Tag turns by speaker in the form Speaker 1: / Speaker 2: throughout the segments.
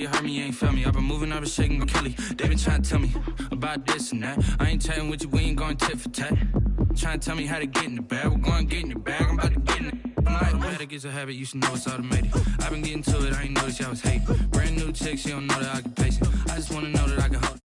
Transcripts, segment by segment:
Speaker 1: You heard me, you ain't feel me. I've been moving, I've been shaking my Kelly. They been trying to tell me about this and that. I ain't chatting with you, we ain't going tit for tat. Trying to tell me how to get in the bag. We're going to get in the bag, I'm about to get in it. I'm like, automatic is a habit, you should know it's automated. I've been getting to it, I ain't noticed y'all was hating. Brand new chick, she don't know that I can place it. I just want to know that I can hold.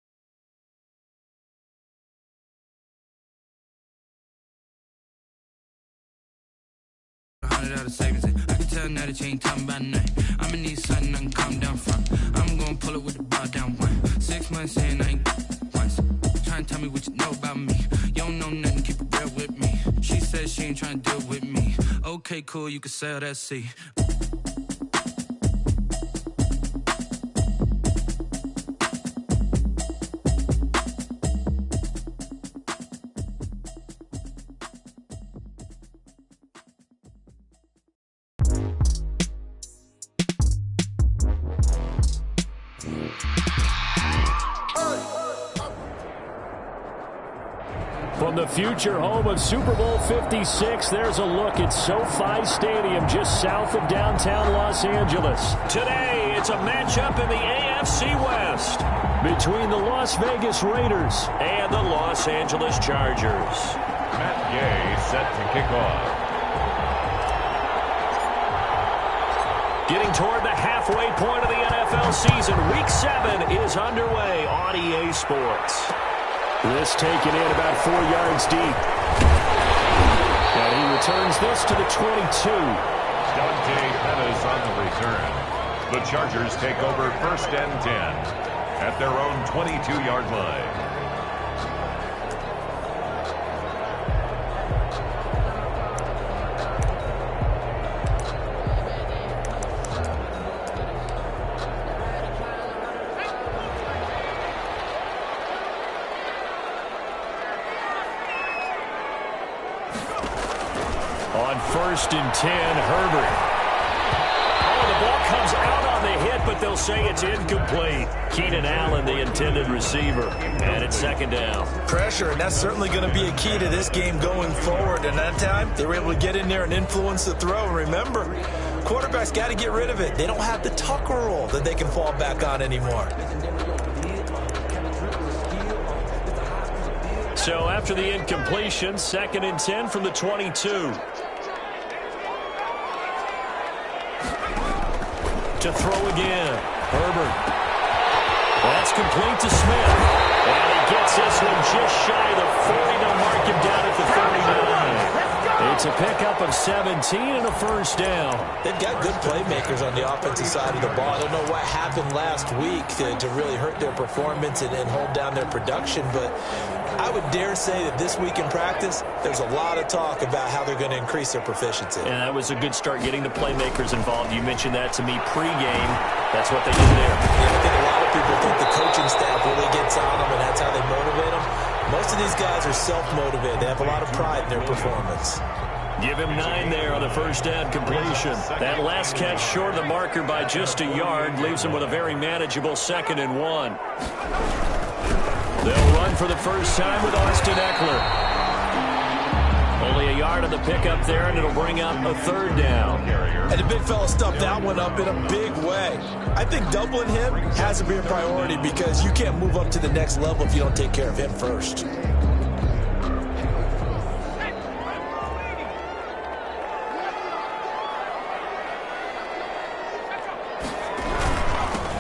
Speaker 1: $100 savings. I can tell now that you ain't talking about nothing. I'ma need something I can calm down from. I'm gonna pull it with the bar down one. 6 months in, I ain't once. Trying to tell me what you know about me. You don't know nothing, keep it real with me. She said she ain't trying to deal with me. Okay, cool, you can sell that C.
Speaker 2: From the future home of Super Bowl 56, there's a look at SoFi Stadium just south of downtown Los Angeles. Today, it's a matchup in the AFC West between the Las Vegas Raiders and the Los Angeles Chargers.
Speaker 3: Matt Gay set to kick off.
Speaker 2: Getting toward the halfway point of the NFL season, Week 7 is underway on EA Sports. This taken in about 4 yards deep. And he returns this to the 22.
Speaker 3: Dante Pettis on the return. The Chargers take over 1st and 10 at their own 22-yard line.
Speaker 2: On 1st and 10, Herbert. Oh, the ball comes out on the hit, but they'll say it's incomplete. Keenan Allen, the intended receiver, and it's 2nd down.
Speaker 4: Pressure, and that's certainly going to be a key to this game going forward. And that time, they were able to get in there and influence the throw. And remember, quarterbacks got to get rid of it. They don't have the Tucker rule that they can fall back on anymore.
Speaker 2: So after the incompletion, 2nd and 10 from the 22. To throw again. Herbert. That's complete to Smith. And he gets this one just shy of the 40. They'll mark him down at the 39. It's a pickup of 17 and a 1st down.
Speaker 4: They've got good playmakers on the offensive side of the ball. I don't know what happened last week to really hurt their performance and hold down their production, but I would dare say that this week in practice, there's a lot of talk about how they're going to increase their proficiency.
Speaker 2: And that was a good start getting the playmakers involved. You mentioned that to me pregame. That's what they did there.
Speaker 4: Yeah, I think a lot of people think the coaching staff really gets on them, and that's how they motivate them. Most of these guys are self-motivated. They have a lot of pride in their performance.
Speaker 2: Give him 9 there on the 1st down completion. That last catch short of the marker by just a yard leaves him with a very manageable 2nd and 1. They'll run for the first time with Austin Eckler. Only a yard on the pickup there, and it'll bring up a 3rd down.
Speaker 4: And the big fella stuffed that one up in a big way. I think doubling him has to be a priority because you can't move up to the next level if you don't take care of him first.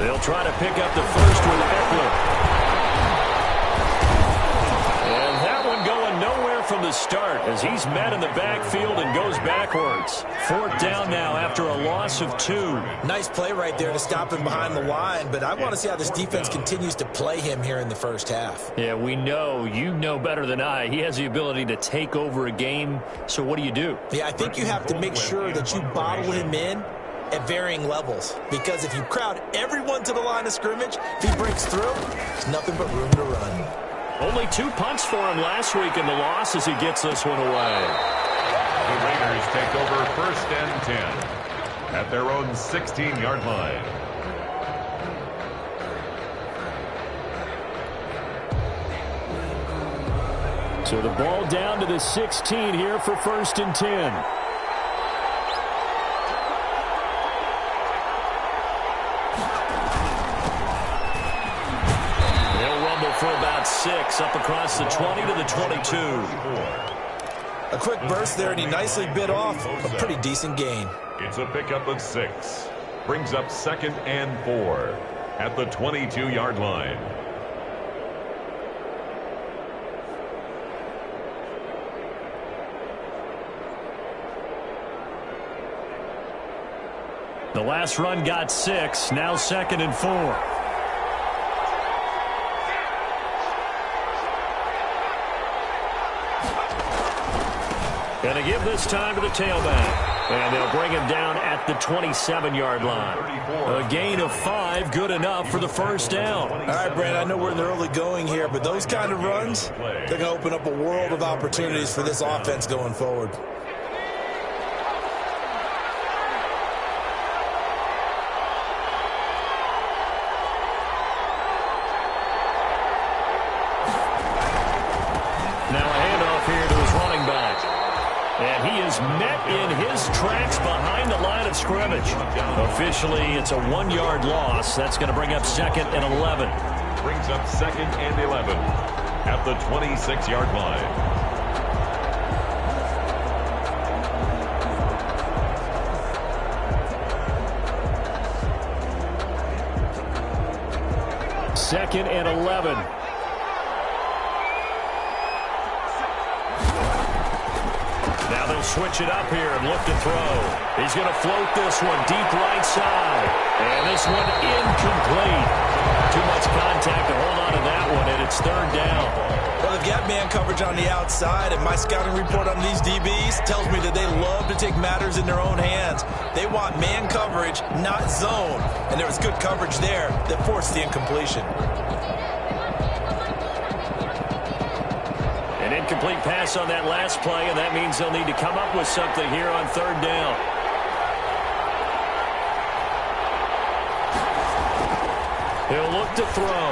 Speaker 2: They'll try to pick up the first with Eckler. And that one going nowhere from the start as he's met in the backfield and goes backwards. 4th down now after a loss of 2.
Speaker 4: Nice play right there to stop him behind the line, but I want to see how this defense continues to play him here in the 1st half.
Speaker 2: Yeah, we know. You know better than I. He has the ability to take over a game, so what do?
Speaker 4: Yeah, I think you have to make sure that you bottle him in at varying levels, because if you crowd everyone to the line of scrimmage, if he breaks through, there's nothing but room to run.
Speaker 2: Only 2 punts for him last week in the loss as he gets this one away.
Speaker 3: The Raiders take over 1st and 10 at their own 16-yard line.
Speaker 2: So the ball down to the 16 here for 1st and 10. got 6 up across the 20 to the 22.
Speaker 4: A quick burst there, and he nicely bit off a pretty decent gain.
Speaker 3: It's a pickup of 6. Brings up 2nd and 4 at the 22-yard line.
Speaker 2: The last run got 6, now 2nd and 4. Going to give this time to the tailback. And they'll bring him down at the 27-yard line. A gain of 5, good enough for the first down.
Speaker 4: All right, Brad, I know we're in the early going here, but those kind of runs, they're going to open up a world of opportunities for this offense going forward.
Speaker 2: And he is met in his tracks behind the line of scrimmage. Officially, it's a 1-yard loss. That's going to bring up 2nd and 11.
Speaker 3: Brings up 2nd and 11 at the 26-yard line.
Speaker 2: Second and 11. Now they'll switch it up here and look to throw. He's going to float this one deep right side. And this one incomplete. Too much contact to hold on to that one, and it's 3rd down.
Speaker 4: Well, they've got man coverage on the outside, and my scouting report on these DBs tells me that they love to take matters in their own hands. They want man coverage, not zone. And there was good coverage there that forced the incompletion.
Speaker 2: An incomplete pass on that last play, and that means they'll need to come up with something here on 3rd down. He'll look to throw.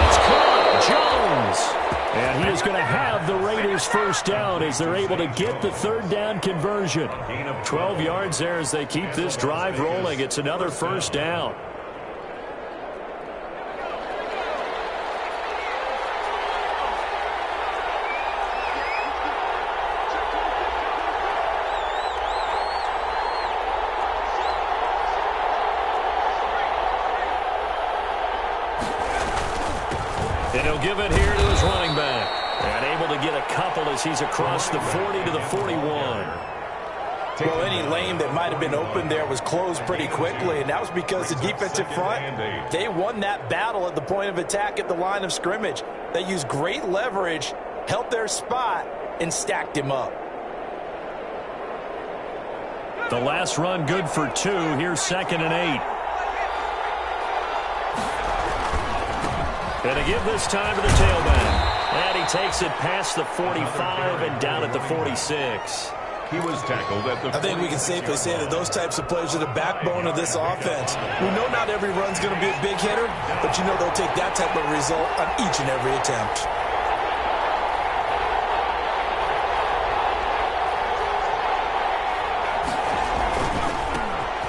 Speaker 2: It's caught. Jones. And he is going to have the Raiders' first down as they're able to get the 3rd down conversion. 12 yards there as they keep this drive rolling. It's another first down. And he'll give it here to his running back. And able to get a couple as he's across the 40 to the 41.
Speaker 4: Well, any lane that might have been open there was closed pretty quickly, and that was because the defensive front, they won that battle at the point of attack at the line of scrimmage. They used great leverage, held their spot, and stacked him up.
Speaker 2: The last run good for 2. Here's 2nd and 8. And to give this time to the tailback. And he takes it past the 45 and down at the 46.
Speaker 3: He was tackled at the 46.
Speaker 4: I think we can safely say that those types of plays are the backbone of this offense. We know not every run's going to be a big hitter, but you know they'll take that type of result on each and every attempt.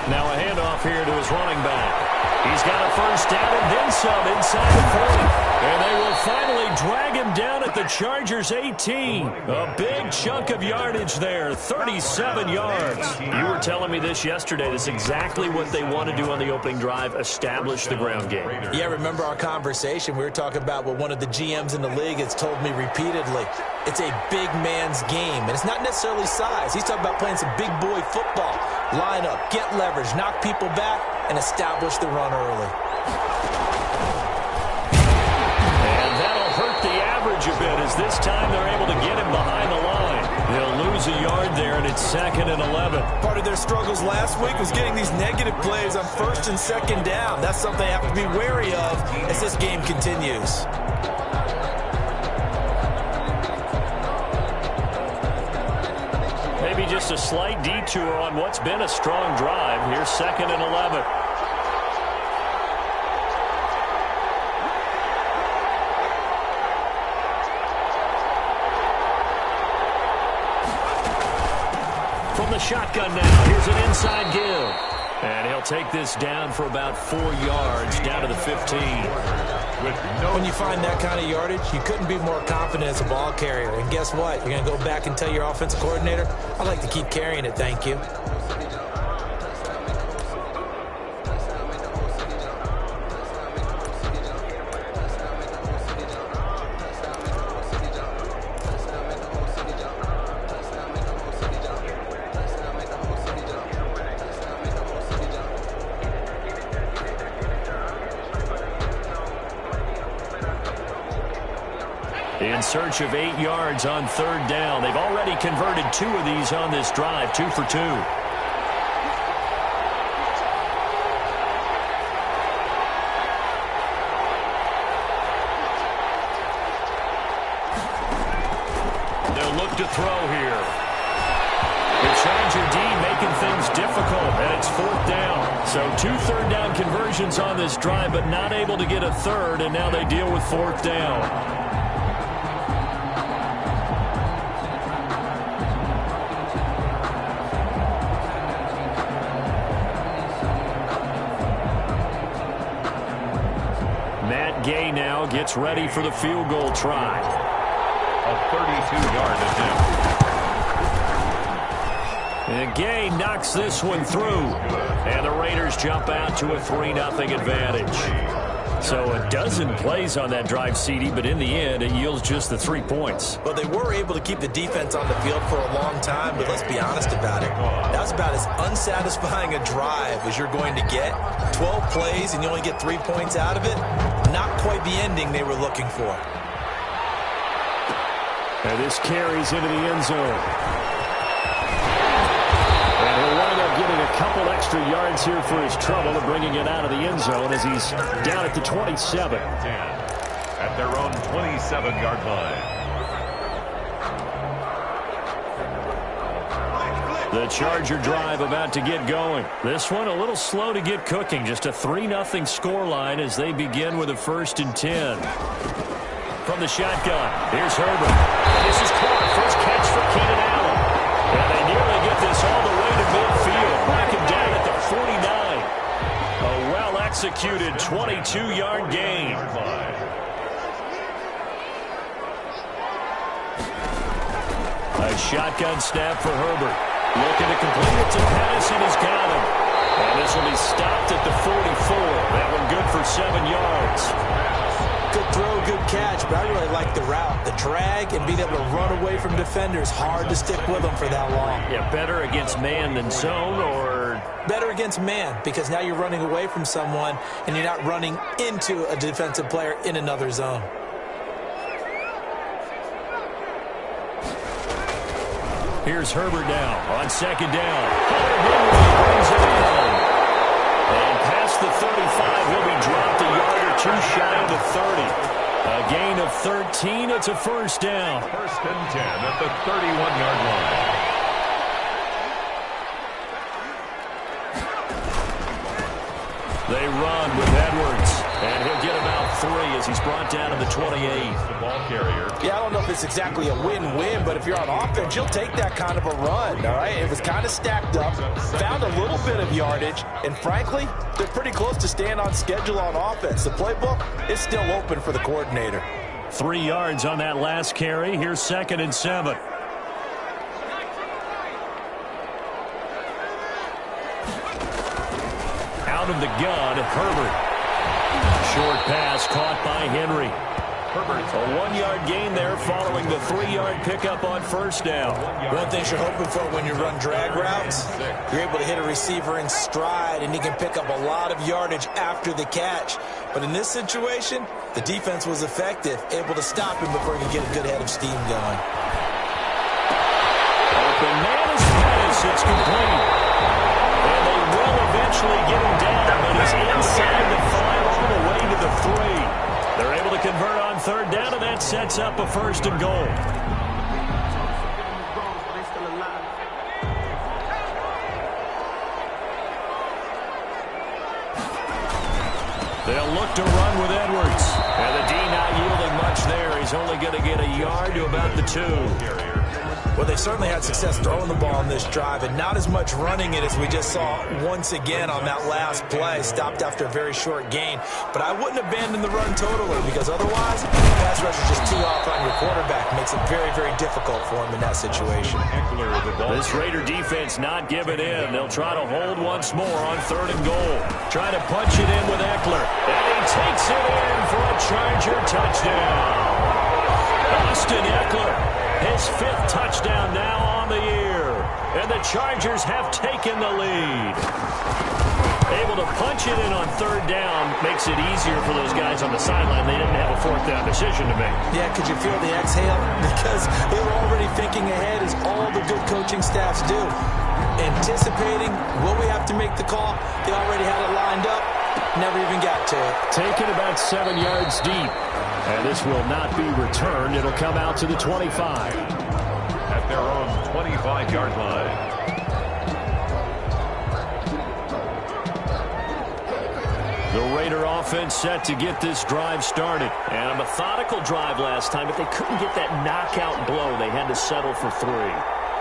Speaker 2: Now a handoff here to his running back. He's got a first down and then some inside the 40. And they will finally drag him down at the Chargers' 18. A big chunk of yardage there, 37 yards. You were telling me this yesterday. This is exactly what they want to do on the opening drive, establish the ground game.
Speaker 4: Yeah, remember our conversation? We were talking about what one of the GMs in the league has told me repeatedly. It's a big man's game, and it's not necessarily size. He's talking about playing some big boy football. Line up, get leverage, knock people back, and establish the run early.
Speaker 2: And that'll hurt the average a bit as this time they're able to get him behind the line. They'll lose a yard there, and it's 2nd and 11.
Speaker 4: Part of their struggles last week was getting these negative plays on 1st and 2nd down. That's something they have to be wary of as this game continues.
Speaker 2: Maybe just a slight detour on what's been a strong drive. Here's 2nd and 11. From the shotgun now, here's an inside give. And he'll take this down for about 4 yards, down to the 15.
Speaker 4: When you find that kind of yardage, you couldn't be more confident as a ball carrier. And guess what? You're going to go back and tell your offensive coordinator, I'd like to keep carrying it, thank you.
Speaker 2: In search of 8 yards on 3rd down. They've already converted 2 of these on this drive, 2 for 2. They'll look to throw here. The Charger D making things difficult, and it's 4th down. So 2 third down conversions on this drive, but not able to get a third, and now they deal with 4th down. Gay now gets ready for the field goal try.
Speaker 3: A 32-yard attempt.
Speaker 2: And Gay knocks this one through. And the Raiders jump out to a 3-0 advantage. So a dozen plays on that drive, CD, but in the end, it yields just the 3 points.
Speaker 4: Well, they were able to keep the defense on the field for a long time, but let's be honest about it. That was about as unsatisfying a drive as you're going to get. 12 plays and you only get 3 points out of it. Not quite the ending they were looking for.
Speaker 2: And this carries into the end zone. And he'll wind up getting a couple extra yards here for his trouble of bringing it out of the end zone as he's down at the 27.
Speaker 3: 10 at their own 27-yard line.
Speaker 2: The Charger drive about to get going. This one a little slow to get cooking. Just a 3-0 scoreline as they begin with a 1st and 10. From the shotgun, here's Herbert. This is caught. First catch for Keenan Allen. And they nearly get this all the way to midfield. Back him down at the 49. A well-executed 22-yard gain. A shotgun snap for Herbert. Looking to complete it to Pettis, and he's got him. And this will be stopped at the 44. That one good for 7 yards.
Speaker 4: Good throw, good catch, but I really like the route. The drag and being able to run away from defenders, hard to stick with them for that long.
Speaker 2: Yeah, better against man than zone, or?
Speaker 4: Better against man, because now you're running away from someone, and you're not running into a defensive player in another zone.
Speaker 2: Here's Herbert now on 2nd down. Brings it in. And past the 35, he'll be dropped a yard or 2 shy of the 30. A gain of 13. It's a 1st down.
Speaker 3: 1st and 10 at the 31-yard line.
Speaker 2: They run with Edwards. And he'll get about 3 as he's brought down to the 28.
Speaker 3: The ball carrier.
Speaker 4: Yeah, I don't know if it's exactly a win-win, but if you're on offense, you'll take that kind of a run, all right? It was kind of stacked up, found a little bit of yardage, and frankly, they're pretty close to staying on schedule on offense. The playbook is still open for the coordinator.
Speaker 2: 3 yards on that last carry. Here's 2nd and 7. Out of the gun, Herbert. Short pass caught by Henry.
Speaker 3: Herbert's
Speaker 2: A 1-yard gain there following the 3-yard pickup on 1st down.
Speaker 4: One thing you're hoping for when you run drag routes, you're able to hit a receiver in stride, and he can pick up a lot of yardage after the catch. But in this situation, the defense was effective, able to stop him before he could get a good head of steam going.
Speaker 2: Open man is Pettis. It's complete. And they will eventually get him down, but he's inside the 5 all the way to the 3. They're able to convert on 3rd down, and that sets up a 1st and goal. They'll look to run with Edwards. And the D not yielding much there. He's only going to get a yard to about the 2.
Speaker 4: Well, they certainly had success throwing the ball on this drive, and not as much running it as we just saw once again on that last play. Stopped after a very short gain. But I wouldn't abandon the run totally, because otherwise, pass rush is just too off on your quarterback. Makes it very, very difficult for him in that situation.
Speaker 2: This Raider defense not giving in. They'll try to hold once more on 3rd and goal. Try to punch it in with Eckler. And he takes it in for a Charger touchdown. Austin Eckler, his 5th touchdown now on the year. And the Chargers have taken the lead. Able to punch it in on 3rd down makes it easier for those guys on the sideline. They didn't have a 4th down decision to make.
Speaker 4: Yeah, could you feel the exhale? Because they were already thinking ahead, as all the good coaching staffs do. Anticipating, will we have to make the call? They already had it lined up. Never even got to it.
Speaker 2: Taken about 7 yards deep. And this will not be returned. It'll come out to the 25.
Speaker 3: At their own 25-yard line.
Speaker 2: The Raider offense set to get this drive started. And a methodical drive last time, but they couldn't get that knockout blow. They had to settle for 3.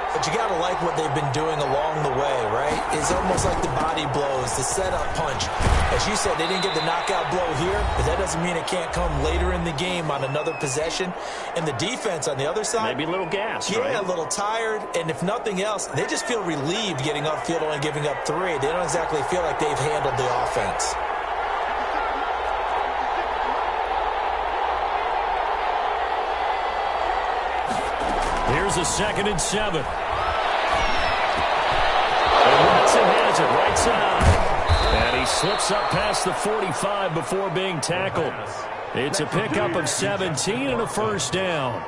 Speaker 4: But you got to like what they've been doing along the way, right? It's almost like the body blows, the setup punch. As you said, they didn't get the knockout blow here, but that doesn't mean it can't come later in the game on another possession. And the defense on the other side,
Speaker 2: maybe a little gassed,
Speaker 4: yeah,
Speaker 2: right?
Speaker 4: a little tired. And if nothing else, they just feel relieved getting upfield and giving up 3. They don't exactly feel like they've handled the offense.
Speaker 2: Here's a 2nd and 7. And Watson has it right side. And he slips up past the 45 before being tackled. It's a pickup of 17 and a 1st down.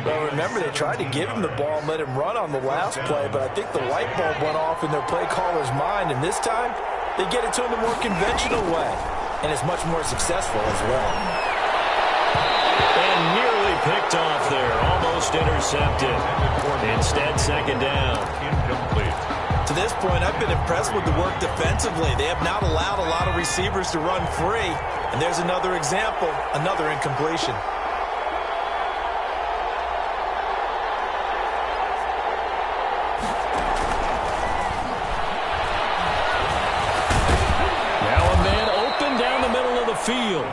Speaker 4: Well, remember, they tried to give him the ball and let him run on the last play, but I think the light bulb went off in their play caller's mind, and this time they get it to him the more conventional way, and it's much more successful as well.
Speaker 2: And nearly picked off there, almost intercepted. Instead, 2nd down.
Speaker 3: Incomplete.
Speaker 4: To this point, I've been impressed with the work defensively. They have not allowed a lot of receivers to run free, and there's another example, another incompletion.
Speaker 2: Field.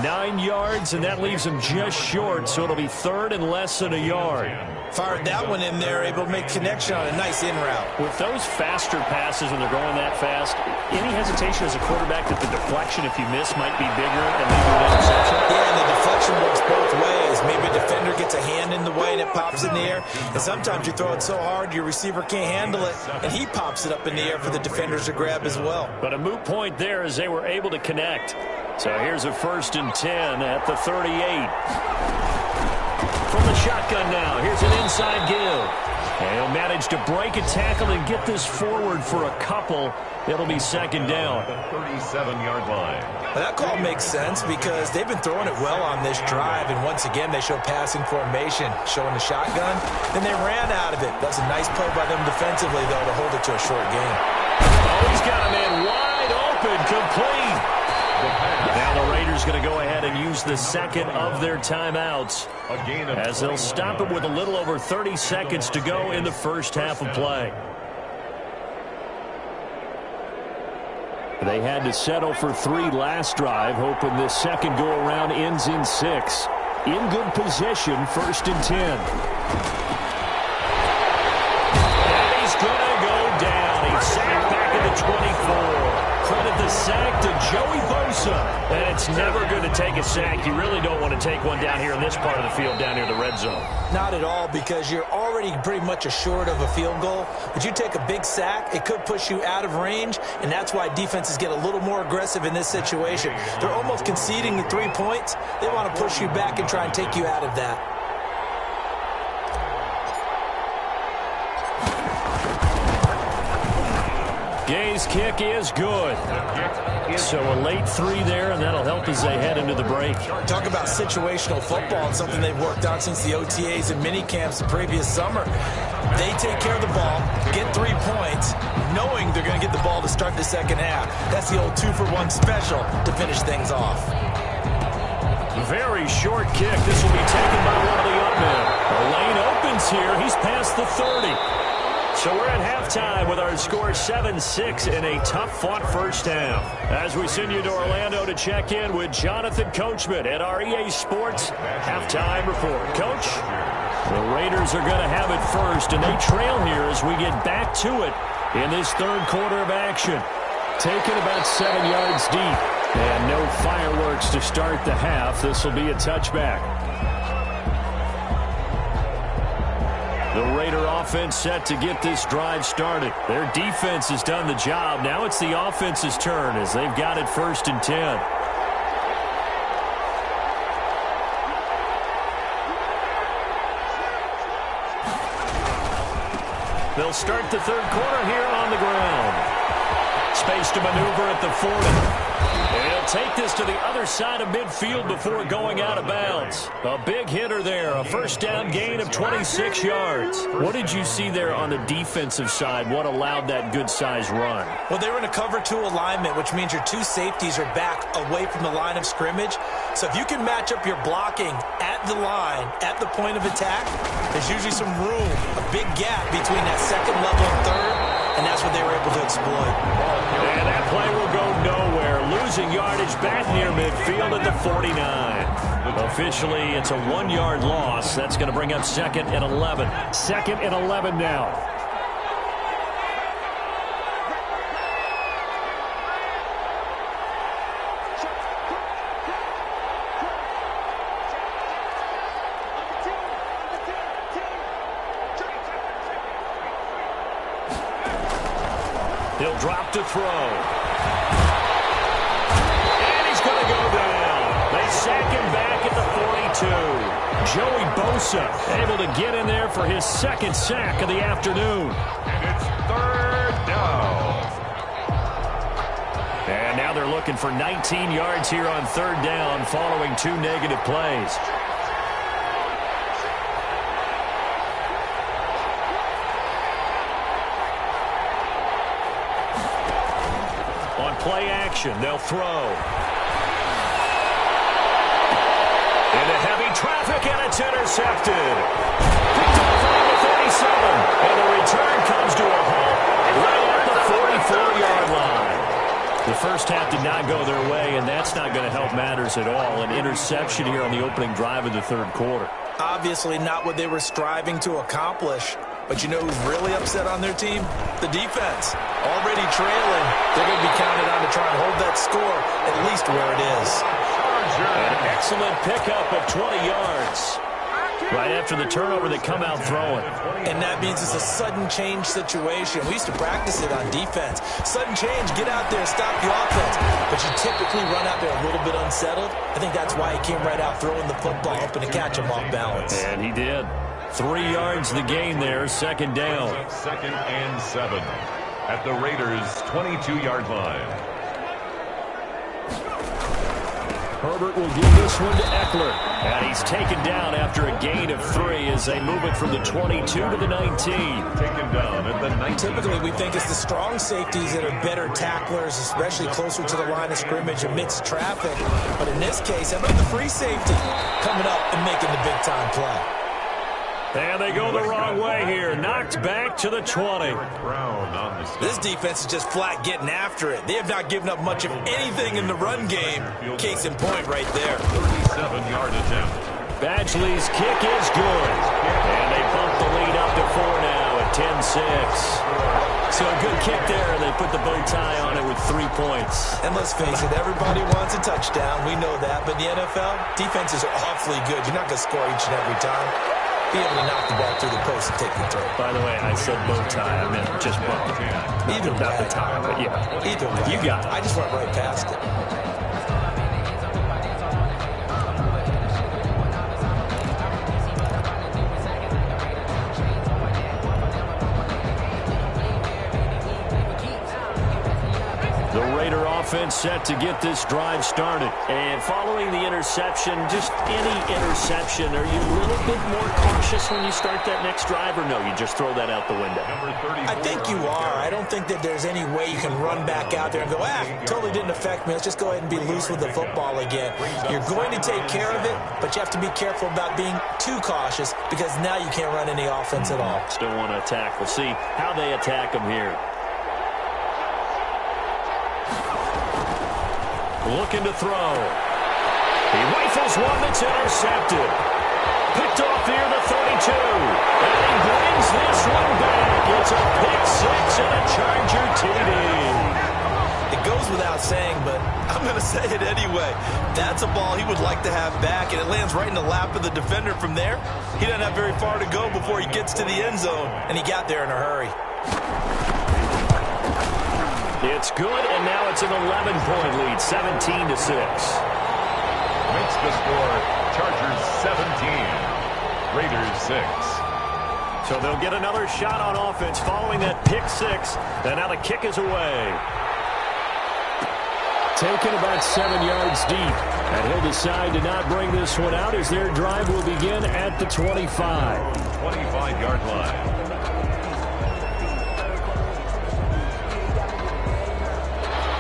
Speaker 2: 9 yards, and that leaves him just short, so it'll be 3rd and less than a yard.
Speaker 4: Fired that one in there, able to make connection on a nice in route.
Speaker 2: With those faster passes when they're going that fast, any hesitation as a quarterback that the deflection, if you miss, might be bigger and maybe an interception?
Speaker 4: Yeah, and the deflection works both ways. Maybe a defender gets a hand in the way and it pops in the air, and sometimes you throw it so hard your receiver can't handle it, and he pops it up in the air for the defenders to grab as well.
Speaker 2: But a moot point there as they were able to connect. So here's a 1st and 10 at the 38. From the shotgun now, here's an inside give. And he'll manage to break a tackle and get this forward for a couple. It'll be 2nd down.
Speaker 3: The 37-yard line.
Speaker 4: Well, that call makes sense because they've been throwing it well on this drive, and once again they show passing formation, showing the shotgun. Then they ran out of it. That's a nice play by them defensively, though, to hold it to a short game.
Speaker 2: Oh, he's got a man wide open, complete. Now the Raiders going to go ahead and use the 2nd of their timeouts as they'll stop it with a little over 30 seconds to go in the first half of play. They had to settle for 3 last drive, hoping this second go-around ends in 6. In good position, 1st and 10. And he's going to go down. He's sacked back at the 24. Credit the sack to Joey Bosa. And it's never good to take a sack. You really don't want to take one down here in this part of the field, down near the red zone.
Speaker 4: Not at all, because you're already pretty much assured of a field goal. But you take a big sack, it could push you out of range, and that's why defenses get a little more aggressive in this situation. They're almost conceding the 3 points. They want to push you back and try and take you out of that.
Speaker 2: Gay's kick is good. So a late 3 there, and that'll help as they head into the break.
Speaker 4: Talk about situational football. It's something they've worked on since the OTAs and mini camps the previous summer. They take care of the ball, get 3 points, knowing they're going to get the ball to start the second half. That's the old 2-for-1 special to finish things off.
Speaker 2: Very short kick. This will be taken by one of the up men. A lane open gains here. He's past the 30. So we're at halftime with our score 7-6 in a tough-fought first half. As we send you to Orlando to check in with Jonathan Coachman at our EA Sports Halftime Report. Coach, the Raiders are going to have it first, and they trail here as we get back to it in this third quarter of action. Taken about 7 yards deep, and no fireworks to start the half. This will be a touchback. The Raider offense set to get this drive started. Their defense has done the job. Now it's the offense's turn as they've got it 1st and 10. They'll start the third quarter here on the ground. Space to maneuver at the 40. And he'll take this to the other side of midfield before going out of bounds. A big hitter there, a first down gain of 26 yards. What did you see there on the defensive side? What allowed that good-sized run?
Speaker 4: Well, they were in a cover 2 alignment, which means your 2 safeties are back away from the line of scrimmage. So if you can match up your blocking at the line, at the point of attack, there's usually some room, a big gap between that second level and third, and that's what they were able to exploit.
Speaker 2: And that play will go nowhere. Losing yardage back near midfield at the 49. Officially, it's a 1-yard loss. That's going to bring up 2nd and 11. 2nd and 11 now. He'll drop to throw. And he's going to go down. They sack him back at the 42. Joey Bosa able to get in there for his 2nd sack of the afternoon.
Speaker 3: And it's 3rd down.
Speaker 2: And now they're looking for 19 yards here on 3rd down following 2 negative plays. Play action. They'll throw. Into heavy traffic, and it's intercepted. Picked off on the 37. And the return comes to a halt right at the 44-yard line. The first half did not go their way, and that's not going to help matters at all. An interception here on the opening drive of the third quarter.
Speaker 4: Obviously not what they were striving to accomplish. But you know who's really upset on their team? The defense. Already trailing. They're going to be counted on to try and hold that score at least where it is.
Speaker 2: An excellent pickup of 20 yards. Right after the turnover, they come out throwing.
Speaker 4: And that means it's a sudden change situation. We used to practice it on defense. Sudden change, get out there, stop the offense. But you typically run out there a little bit unsettled. I think that's why he came right out throwing the football, hoping to catch him off balance.
Speaker 2: And he did. 3 yards the gain there, 2nd down.
Speaker 3: 2nd and 7 at the Raiders' 22-yard line.
Speaker 2: Herbert will give this one to Eckler. And he's taken down after a gain of 3 as they move it from the 22 to the 19.
Speaker 3: Taken down at the 19.
Speaker 4: Typically, we think it's the strong safeties that are better tacklers, especially closer to the line of scrimmage amidst traffic. But in this case, how about the free safety coming up and making the big-time play?
Speaker 2: And they go the wrong way here. Knocked back to the 20.
Speaker 4: This defense is just flat getting after it. They have not given up much of anything in the run game. Case in point right there.
Speaker 3: 37-yard attempt.
Speaker 2: Badgley's kick is good. And they bump the lead up to 4 now at 10-6. So a good kick there. They put the bow tie on it with 3 points.
Speaker 4: And let's face it, everybody wants a touchdown. We know that. But in the NFL, defenses are awfully good. You're not going to score each and every time. Be able to knock the ball through the post and take the throw.
Speaker 2: By the way, I said bow tie. I meant just bow.
Speaker 4: Either way.
Speaker 2: Not the tie, but yeah.
Speaker 4: Either way.
Speaker 2: You got it.
Speaker 4: I just went right past it.
Speaker 2: offense set to get this drive started.
Speaker 5: And following the interception, just any interception, are you a little bit more cautious when you start that next drive, or no, you just throw that out the window?
Speaker 4: I think you are. I don't think that there's any way you can run back out there and go, totally didn't affect me. Let's just go ahead and be loose with the football again. You're going to take care of it, but you have to be careful about being too cautious because now you can't run any offense at all.
Speaker 5: Still want to attack. We'll see how they attack him here.
Speaker 2: Looking to throw. He rifles one that's intercepted. Picked off near the 32. And he brings this one back. It's a pick six and a Charger TD.
Speaker 4: It goes without saying, but I'm going to say it anyway. That's a ball he would like to have back, and it lands right in the lap of the defender from there. He doesn't have very far to go before he gets to the end zone, and he got there in a hurry.
Speaker 2: It's good, and now it's an 11-point lead, 17-6.
Speaker 3: Makes the score Chargers 17, Raiders 6.
Speaker 2: So they'll get another shot on offense following that pick six, and now the kick is away. Taken about 7 yards deep, and he'll decide to not bring this one out as their drive will begin at the 25.
Speaker 3: 25-yard line.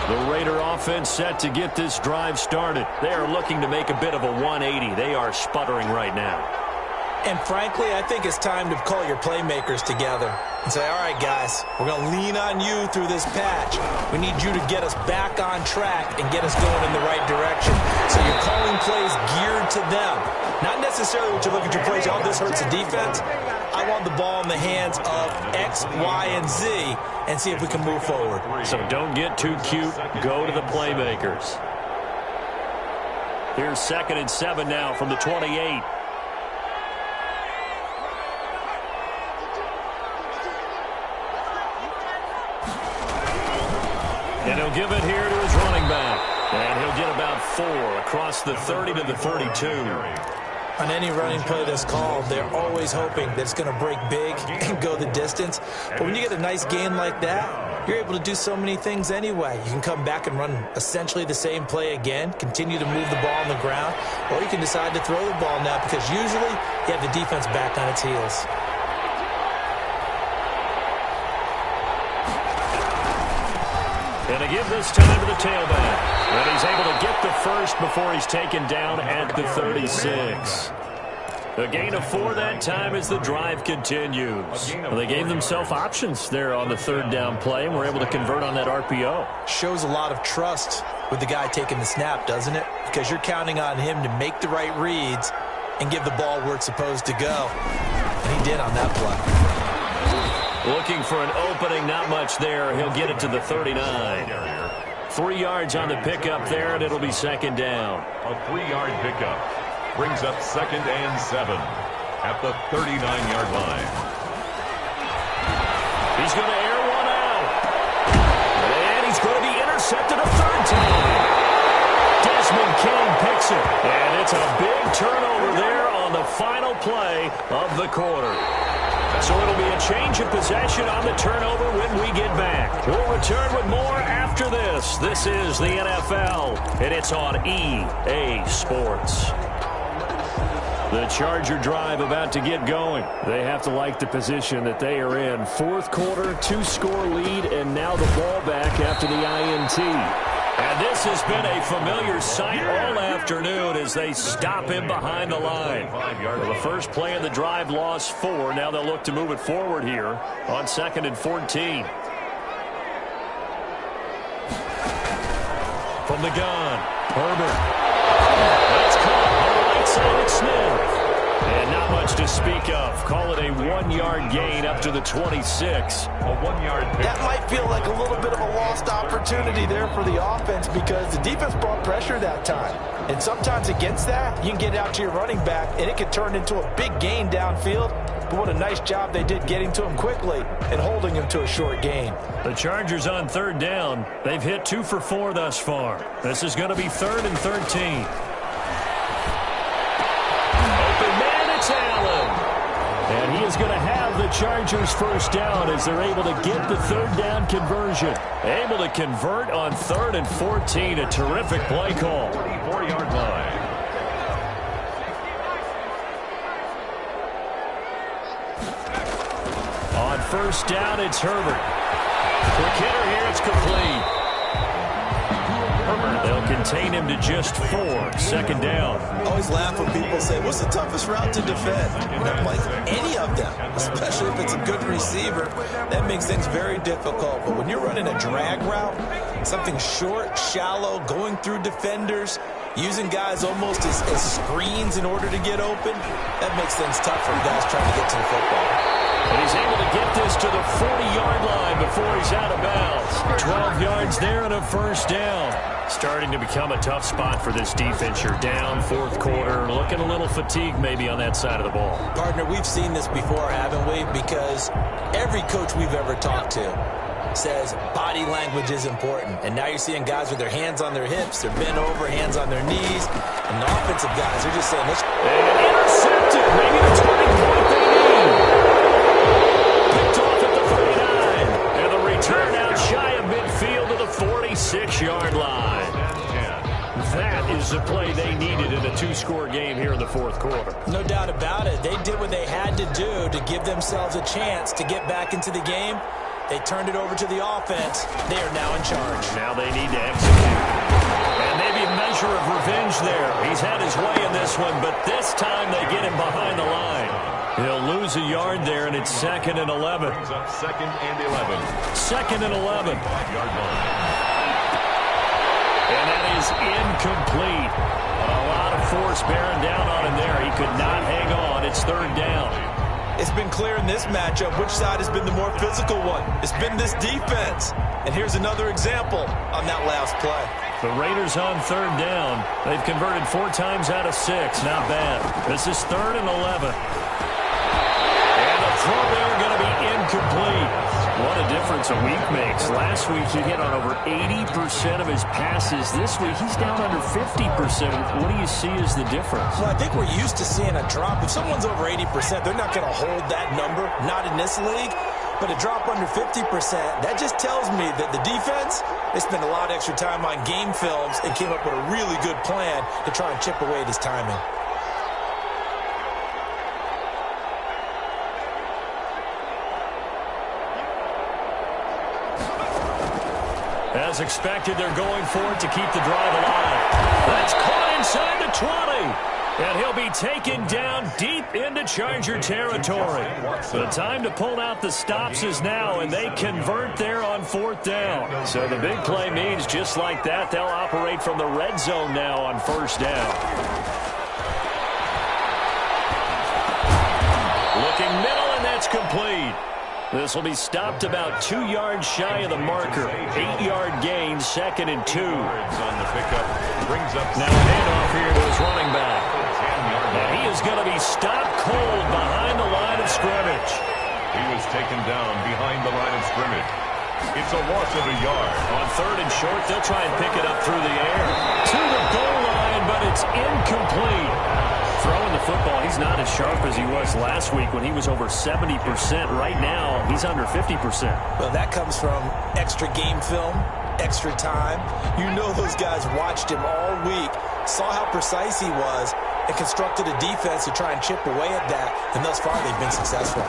Speaker 2: The Raider offense set to get this drive started. They are looking to make a bit of a 180. They are sputtering right now.
Speaker 4: And frankly, I think it's time to call your playmakers together and say, all right, guys, we're going to lean on you through this patch. We need you to get us back on track and get us going in the right direction. So you're calling plays geared to them. Not necessarily what you look at your plays, oh, this hurts the defense. I want the ball in the hands of X, Y, and Z and see if we can move forward.
Speaker 2: So don't get too cute. Go to the playmakers. Here's 2nd and 7 now from the 28. And he'll give it here to his running back. And he'll get about 4 across the 30 to the 32.
Speaker 4: On any running play that's called, they're always hoping that it's going to break big and go the distance. But when you get a nice gain like that, you're able to do so many things anyway. You can come back and run essentially the same play again, continue to move the ball on the ground, or you can decide to throw the ball now because usually you have the defense back on its heels.
Speaker 2: And to give this time to the tailback. And he's able to get the first before he's taken down at the 36. A gain of 4 that time as the drive continues. Well, they gave themselves options there on the 3rd down play and were able to convert on that RPO.
Speaker 4: Shows a lot of trust with the guy taking the snap, doesn't it? Because you're counting on him to make the right reads and give the ball where it's supposed to go. And he did on that play.
Speaker 2: Looking for an opening, not much there. He'll get it to the 39. 3 yards on the pickup there, and it'll be 2nd down.
Speaker 3: A 3-yard pickup brings up 2nd and 7 at the 39-yard line.
Speaker 2: He's going to air one out. And he's going to be intercepted a 3rd time. Desmond King picks it. And it's a big turnover there on the final play of the quarter. So it'll be a change of possession on the turnover when we get back. We'll return with more after this. This is the NFL, and it's on EA Sports. The Charger drive about to get going. They have to like the position that they are in. 4th quarter, 2-score lead, and now the ball back after the INT. And this has been a familiar sight all afternoon as they stop him behind the line. Well, the first play of the drive lost 4. Now they'll look to move it forward here on 2nd and 14. From the gun, Herbert. That's caught on the right side of Smith. And not much to speak of. Call it a 1-yard gain up to the 26.
Speaker 3: A 1-yard pick.
Speaker 4: That might feel like a little bit of a lost opportunity there for the offense because the defense brought pressure that time. And sometimes against that, you can get out to your running back, and it could turn into a big gain downfield. But what a nice job they did getting to him quickly and holding him to a short gain.
Speaker 2: The Chargers on 3rd down. They've hit 2 for 4 thus far. This is going to be 3rd and 13. Allen. And he is going to have the Chargers first down as they're able to get the third down conversion. Able to convert on 3rd and 14. A terrific play call.
Speaker 3: 44-yard line.
Speaker 2: On first down, it's Herbert. Quick hitter here, it's complete. They'll contain him to just 4. 2nd down.
Speaker 4: I always laugh when people say, what's the toughest route to defend? And I'm like, any of them, especially if it's a good receiver. That makes things very difficult. But when you're running a drag route, something short, shallow, going through defenders, using guys almost as screens in order to get open, that makes things tough for guys trying to get to the football.
Speaker 2: And he's able to get this to the 40-yard line before he's out of bounds. 12 yards there and a first down. Starting to become a tough spot for this defense. You're down 4th quarter, looking a little fatigued maybe on that side of the ball.
Speaker 4: Partner, we've seen this before, haven't we? Because every coach we've ever talked to says body language is important. And now you're seeing guys with their hands on their hips, they're bent over, hands on their knees. And the offensive guys are just saying, let's...
Speaker 2: And intercepted, maybe the 20-point they need. Picked off at the 39. And the return out shy of midfield to the 46-yard line. That is the play they needed in a 2-score game here in the 4th quarter.
Speaker 4: No doubt about it. They did what they had to do to give themselves a chance to get back into the game. They turned it over to the offense. They are now in charge.
Speaker 2: Now they need to execute. And maybe a measure of revenge there. He's had his way in this one, but this time they get him behind the line. He'll lose a yard there, and it's 2nd and 11.
Speaker 3: Brings up 2nd and 11.
Speaker 2: 2nd and 11.
Speaker 3: 5-yard line.
Speaker 2: And that is incomplete. A lot of force bearing down on him there. He could not hang on. It's 3rd down.
Speaker 4: It's been clear in this matchup which side has been the more physical one. It's been this defense. And here's another example on that last play.
Speaker 2: The Raiders on 3rd down. They've converted 4 times out of 6. Not bad. This is 3rd and 11. And the throw there going to be incomplete. What a difference a week makes. Last week he hit on over 80% of his passes. This week he's down under 50%. What do you see as the difference?
Speaker 4: Well, I think we're used to seeing a drop. If someone's over 80%, they're not going to hold that number. Not in this league. But a drop under 50%, that just tells me that the defense, they spent a lot of extra time on game films and came up with a really good plan to try and chip away at his timing.
Speaker 2: As expected, they're going for it to keep the drive alive. That's caught inside the 20. And he'll be taken down deep into Charger territory. The time to pull out the stops is now, and they convert there on 4th down. So the big play means just like that, they'll operate from the red zone now on 1st down. Looking middle, and that's complete. This will be stopped about 2 yards shy of the marker. 8-yard gain, 2nd and 2.
Speaker 3: On the pickup, brings up
Speaker 2: now handoff here to his running back. And he is going to be stopped cold behind the line of scrimmage.
Speaker 3: He was taken down behind the line of scrimmage. It's a loss of a yard.
Speaker 2: On 3rd and short, they'll try and pick it up through the air. To the goal line, but it's incomplete. Throwing the football, he's not as sharp as he was last week when he was over 70%. Right now, he's under 50%.
Speaker 4: Well, that comes from extra game film, extra time. You know those guys watched him all week, saw how precise he was, and constructed a defense to try and chip away at that. And thus far, they've been successful.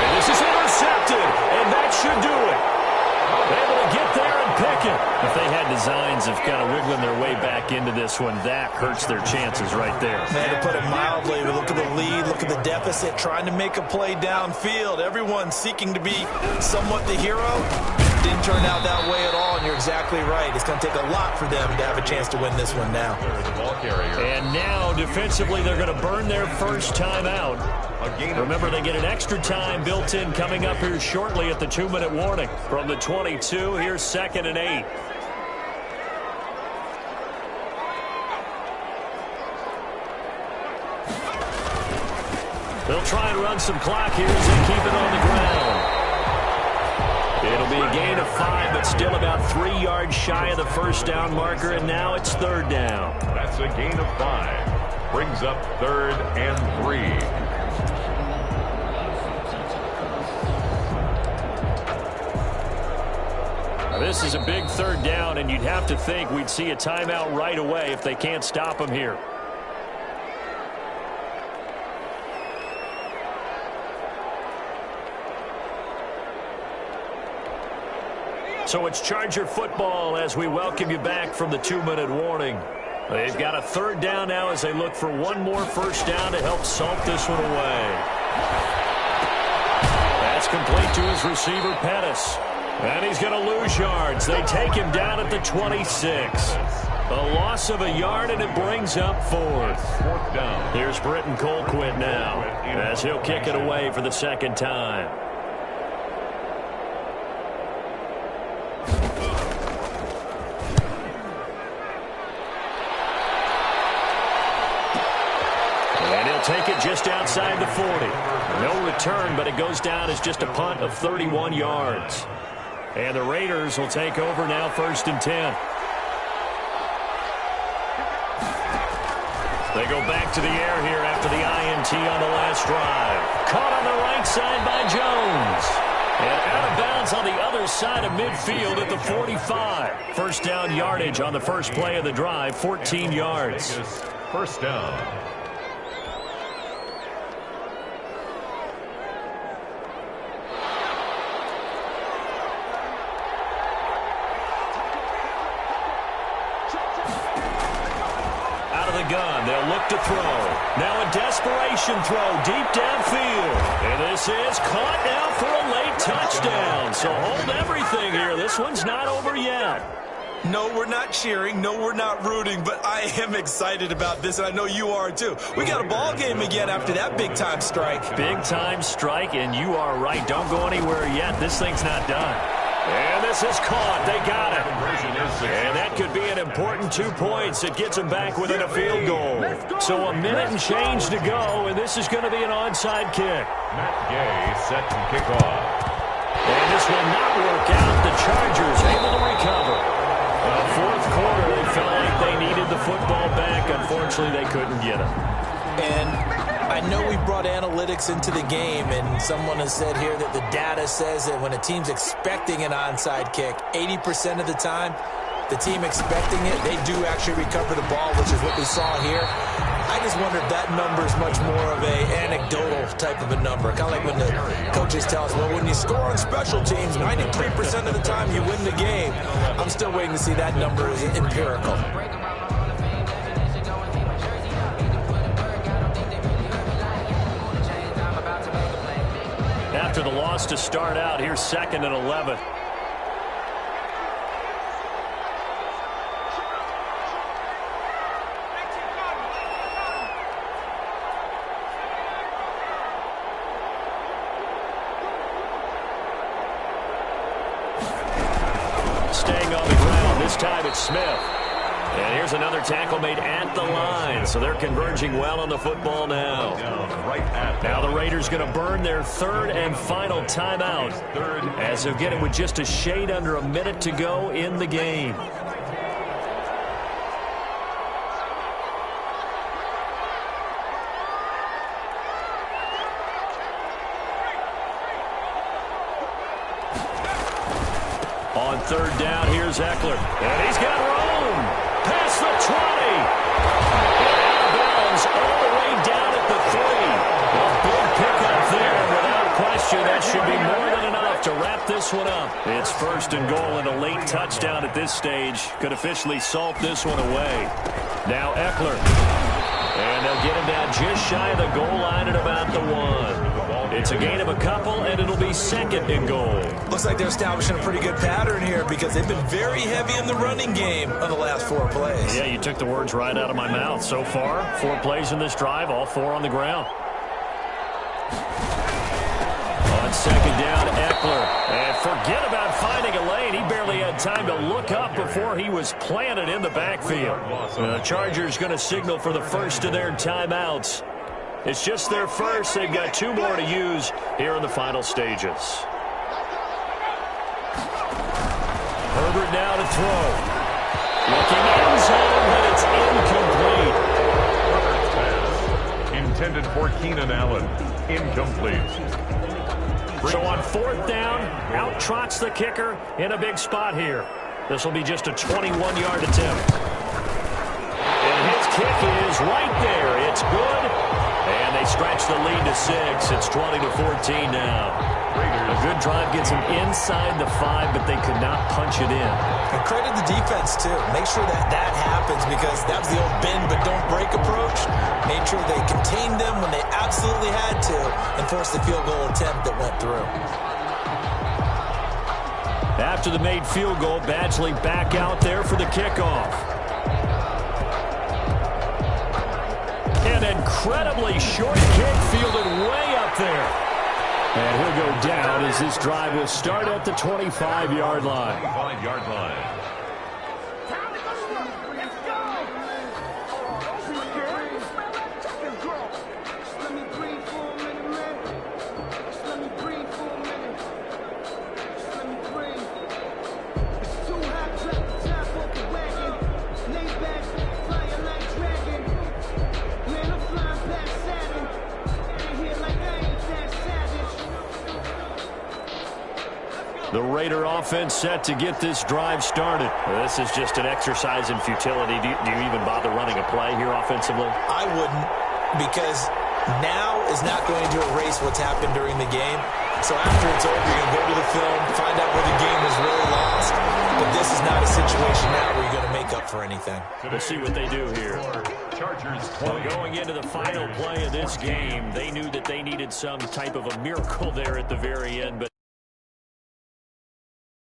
Speaker 2: And this is intercepted, and that should do it. Able to get there and pick it. If they had designs of kind of wiggling their way back into this one, that hurts their chances right there.
Speaker 4: Man, to put it mildly, look at the lead, look at the deficit, trying to make a play downfield. Everyone seeking to be somewhat the hero. Didn't turn out that way at all, and you're exactly right. It's going to take a lot for them to have a chance to win this one now.
Speaker 2: And now, defensively, they're going to burn their first time out. Remember, they get an extra time built in coming up here shortly at the 2-minute warning. From the 22, here's 2nd and 8. They'll try and run some clock here as they keep it on the ground. It'll be a gain of 5, but still about 3 yards shy of the first down marker, and now it's 3rd down.
Speaker 3: That's a gain of 5. brings up 3rd and 3.
Speaker 2: This is a big 3rd down, and you'd have to think we'd see a timeout right away if they can't stop him here. So it's Charger football as we welcome you back from the 2-minute warning. They've got a 3rd down now as they look for one more 1st down to help salt this one away. That's complete to his receiver, Pettis. And he's going to lose yards. They take him down at the 26. A loss of a yard, and it brings up 4th down. Here's Britton Colquitt now as he'll kick it away for the 2nd time. And he'll take it just outside the 40. No return, but it goes down as just a punt of 31 yards. And the Raiders will take over now, 1st and 10. They go back to the air here after the INT on the last drive. Caught on the right side by Jones. And out of bounds on the other side of midfield at the 45. 1st down yardage on the first play of the drive, 14 yards.
Speaker 3: 1st down.
Speaker 2: Gun. They'll look to throw. Now a desperation throw deep downfield. And this is caught now for a late touchdown. So hold everything here. This one's not over yet.
Speaker 4: No, we're not cheering. No, we're not rooting. But I am excited about this, and I know you are too. We got a ball game again after that big-time strike.
Speaker 2: Big-time strike, and you are right. Don't go anywhere yet. This thing's not done. And this is caught. They got it. And that could be an important 2 points. It gets them back within a field goal. So a minute and change to go, and this is going to be an onside kick.
Speaker 3: Matt Gay set to kick off.
Speaker 2: And this will not work out. The Chargers able to recover. 4th quarter, they felt like they needed the football back. Unfortunately, they couldn't get it.
Speaker 4: And I know we brought analytics into the game, and someone has said here that the data says that when a team's expecting an onside kick, 80% of the time, the team expecting it, they do actually recover the ball, which is what we saw here. I just wonder if that number is much more of a anecdotal type of a number. Kind of like when the coaches tell us, well, when you score on special teams, 93% of the time you win the game. I'm still waiting to see that number is empirical.
Speaker 2: After the loss to start out, here's 2nd and 11. Staying on the ground, this time it's Smith. And here's another tackle made at the line. So they're converging well on the football now. Now the Raiders going to burn their 3rd and final timeout as they'll get it with just a shade under a minute to go in the game. On 3rd down, here's Eckler. And he's got room. Past the 20. And out of bounds all the way down at the 3. A big pickup there. Without question, that should be more than enough to wrap this one up. It's 1st and goal, and a late touchdown at this stage could officially salt this one away. Now Eckler. And they'll get him down just shy of the goal line at about the 1. It's a gain of a couple, and it'll be 2nd and goal.
Speaker 4: Looks like they're establishing a pretty good pattern here because they've been very heavy in the running game on the last 4 plays.
Speaker 2: Yeah, you took the words right out of my mouth. So far, 4 plays in this drive, all 4 on the ground. On 2nd down, Eckler. And forget about finding a lane. He barely had time to look up before he was planted in the backfield. The Chargers going to signal for the first of their timeouts. It's just their first. They've got 2 more to use here in the final stages. Herbert now to throw. Looking end zone, but it's incomplete.
Speaker 3: intended for Keenan Allen. Incomplete.
Speaker 2: So on 4th down, out trots the kicker in a big spot here. This will be just a 21-yard attempt. And his kick is right there. It's good. And they stretch the lead to 6. It's 20-14 now. A good drive gets them inside the 5, but they could not punch it in.
Speaker 4: And credit the defense, too. Make sure that happens, because that was the old bend but don't break approach. Made sure they contained them when they absolutely had to and forced the field goal attempt that went through.
Speaker 2: After the made field goal, Badgley back out there for the kickoff. An incredibly short kick fielded way up there. And he'll go down as this drive will start at the 25-yard line.
Speaker 3: 25-yard line.
Speaker 2: The Raider offense set to get this drive started. Well, this is just an exercise in futility. Do you even bother running a play here offensively?
Speaker 4: I wouldn't, because now is not going to erase what's happened during the game. So after it's over, you're going to go to the film, find out where the game was really lost. But this is not a situation now where you're going to make up for anything.
Speaker 2: We'll see what they do here.
Speaker 3: Chargers
Speaker 2: Going into the final play of this game, they knew that they needed some type of a miracle there at the very end, but